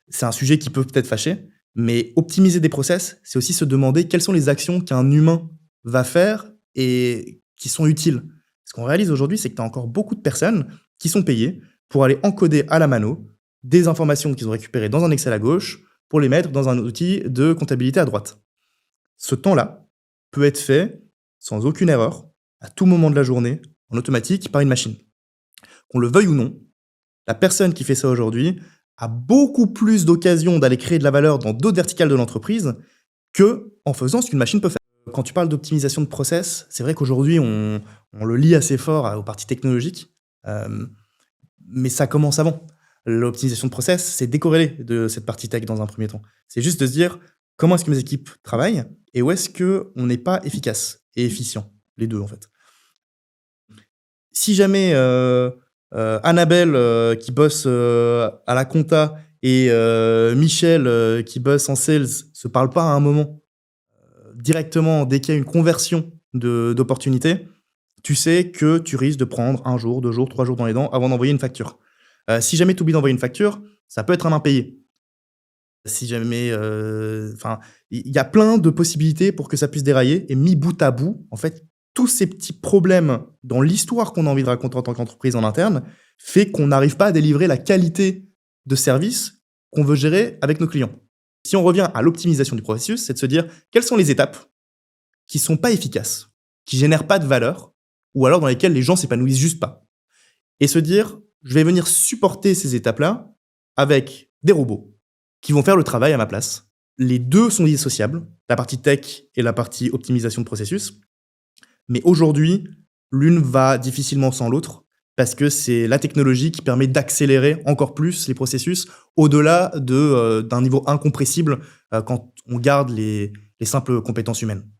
C'est un sujet qui peut peut-être fâcher, mais optimiser des process, c'est aussi se demander quelles sont les actions qu'un humain va faire et qui sont utiles. Ce qu'on réalise aujourd'hui, c'est que tu as encore beaucoup de personnes qui sont payées pour aller encoder à la mano des informations qu'ils ont récupérées dans un Excel à gauche pour les mettre dans un outil de comptabilité à droite. Ce temps-là peut être fait sans aucune erreur, à tout moment de la journée, en automatique, par une machine. Qu'on le veuille ou non, la personne qui fait ça aujourd'hui a beaucoup plus d'occasions d'aller créer de la valeur dans d'autres verticales de l'entreprise que en faisant ce qu'une machine peut faire. Quand tu parles d'optimisation de process, c'est vrai qu'aujourd'hui, on le lie assez fort aux parties technologiques, euh, mais ça commence avant. L'optimisation de process, c'est décorrélé de cette partie tech dans un premier temps. C'est juste de se dire comment est-ce que mes équipes travaillent et où est-ce qu'on n'est pas efficace et efficient. Les deux, en fait. Si jamais Annabelle qui bosse à la compta et Michel qui bosse en sales se parlent pas à un moment directement dès qu'il y a une conversion d'opportunités, tu sais que tu risques de prendre 1 jour, 2 jours, 3 jours dans les dents avant d'envoyer une facture. Si jamais tu oublies d'envoyer une facture, ça peut être un impayé. Si jamais, enfin, il y a plein de possibilités pour que ça puisse dérailler et mis bout à bout, en fait, tous ces petits problèmes dans l'histoire qu'on a envie de raconter en tant qu'entreprise en interne, fait qu'on n'arrive pas à délivrer la qualité de service qu'on veut gérer avec nos clients. Si on revient à l'optimisation du processus, c'est de se dire quelles sont les étapes qui sont pas efficaces, qui génèrent pas de valeur, ou alors dans lesquelles les gens s'épanouissent juste pas. Et se dire, je vais venir supporter ces étapes-là avec des robots qui vont faire le travail à ma place. Les deux sont dissociables, la partie tech et la partie optimisation de processus. Mais aujourd'hui, l'une va difficilement sans l'autre parce que c'est la technologie qui permet d'accélérer encore plus les processus au-delà d'un niveau incompressible quand on garde les simples compétences humaines.